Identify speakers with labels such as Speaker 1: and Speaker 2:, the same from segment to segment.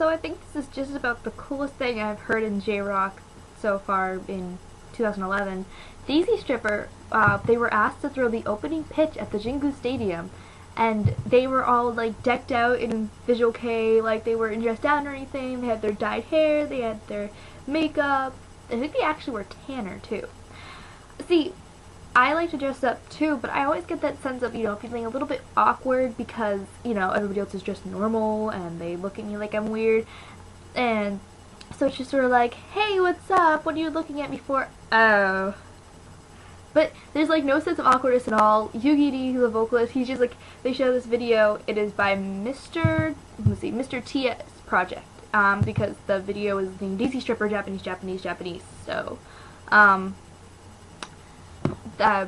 Speaker 1: So I think this is just about the coolest thing I've heard in J-Rock so far in 2011. DaizyStripper, they were asked to throw the opening pitch at the Jingu Stadium, and they were all like decked out in Visual K, like they weren't dressed down or anything. They had their dyed hair, they had their makeup. I think they actually were tanner too. See, I like to dress up too, but I always get that sense of, feeling a little bit awkward because, everybody else is just normal and they look at me like I'm weird. And so it's just sort of like, hey, what's up? What are you looking at me for? Oh. But there's like no sense of awkwardness at all. Yugiri, the vocalist, he's just like, they show this video. It is by Mr. T's project. Because the video is named DaizyStripper Japanese. So,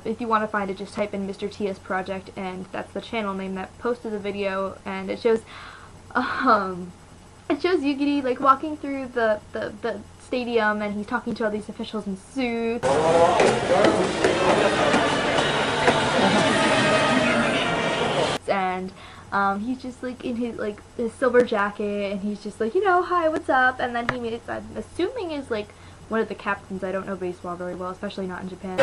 Speaker 1: if you want to find it, just type in Mr. T's project, and that's the channel name that posted the video, and it shows Yugiri like walking through the stadium, and he's talking to all these officials in suits. And he's just like in his silver jacket, and he's just like, hi, what's up? And then he I'm assuming is like one of the captains. I don't know baseball very well, especially not in Japan.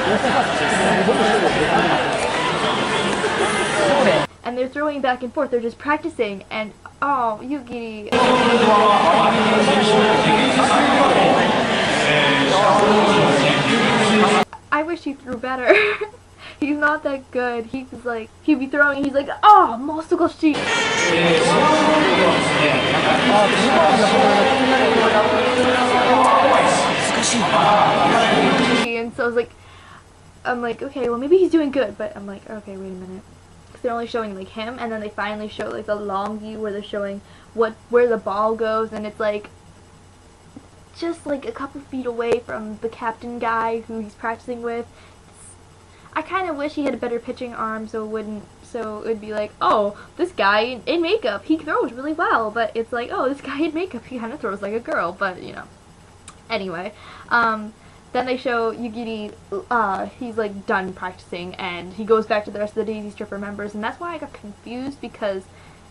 Speaker 1: And they're throwing back and forth. They're just practicing, and oh, Yugiri. I wish he threw better. He's not that good. He'd be throwing, he's like, oh, mosugoshi. And so I'm like, okay, well maybe he's doing good, but I'm like, okay, wait a minute. Because they're only showing like him, and then they finally show like the long view where they're showing where the ball goes, and it's like just like a couple feet away from the captain guy who he's practicing with. I kind of wish he had a better pitching arm, so it would be like, oh, this guy in makeup, he throws really well, but it's like, oh, this guy in makeup, he kind of throws like a girl, but Anyway, then they show Yugiri, he's like done practicing, and he goes back to the rest of the DaizyStripper members, and that's why I got confused, because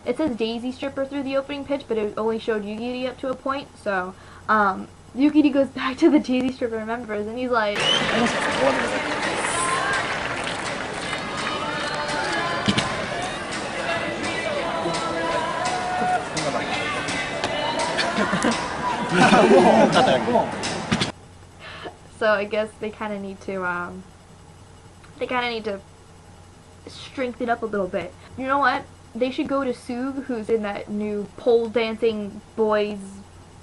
Speaker 1: it says DaizyStripper through the opening pitch, but it only showed Yugiri up to a point, so, Yugiri goes back to the DaizyStripper members, and he's like, so I guess they kind of need to strengthen up a little bit. You know what? They should go to Sug, who's in that new pole dancing boys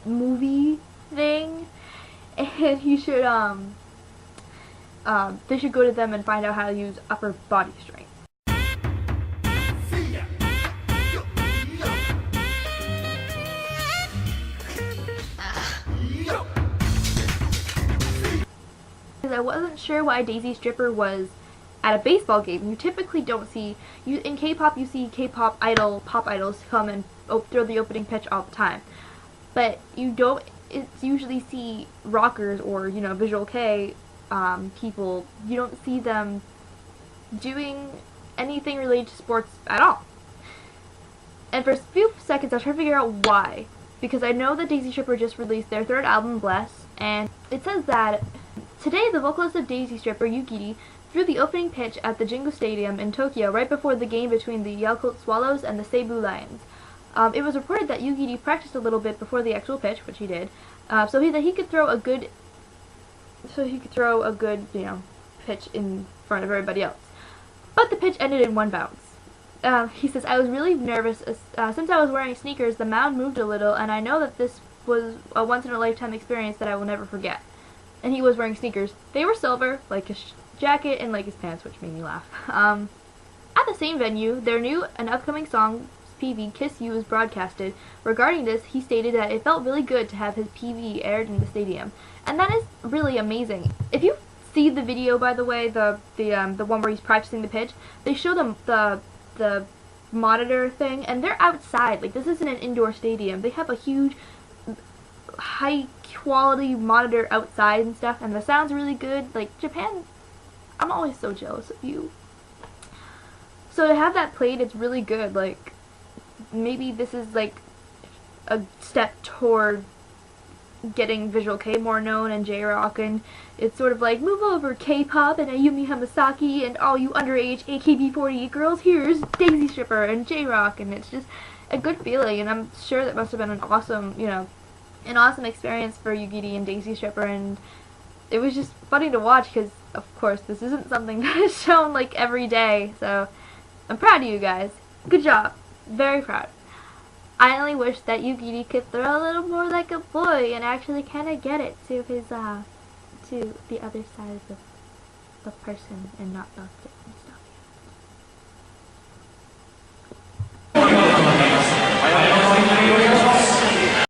Speaker 1: movie thing, and he should they should go to them and find out how to use upper body strength. I wasn't sure why DaizyStripper was at a baseball game. You typically don't see, in K-pop you see K-pop pop idols come and throw the opening pitch all the time. But you don't usually see rockers or, Visual K people, you don't see them doing anything related to sports at all. And for a few seconds I was trying to figure out why. Because I know that DaizyStripper just released their third album, Bless, and it says that today, the vocalist of DaizyStripper, Yugiri, threw the opening pitch at the Jingu Stadium in Tokyo right before the game between the Yakult Swallows and the Seibu Lions. It was reported that Yugiri practiced a little bit before the actual pitch, which he did, so that he could throw a good, pitch in front of everybody else. But the pitch ended in one bounce. He says, I was really nervous. Since I was wearing sneakers, the mound moved a little, and I know that this was a once-in-a-lifetime experience that I will never forget. And he was wearing sneakers. They were silver, like his jacket and like his pants, which made me laugh. At the same venue, their new and upcoming song, PV, Kiss You, was broadcasted. Regarding this, he stated that it felt really good to have his PV aired in the stadium. And that is really amazing. If you see the video, by the way, the one where he's practicing the pitch, they show them the monitor thing, and they're outside. Like, this isn't an indoor stadium. They have a huge high quality monitor outside and stuff, and the sound's really good. Like, Japan, I'm always so jealous of you. So to have that played, it's really good. Like, maybe this is like a step toward getting Visual K more known and J-Rock, and it's sort of like, move over K-pop and Ayumi Hamasaki and all you underage AKB48 girls, here's DaizyStripper and J-Rock, and it's just a good feeling, and I'm sure that must have been an awesome, an awesome experience for Yugiri and DaizyStripper, and it was just funny to watch because, of course, this isn't something that is shown like every day, so I'm proud of you guys. Good job. Very proud. I only wish that Yugiri could throw a little more like a boy and actually kind of get it to his, to the other side of the person and not both.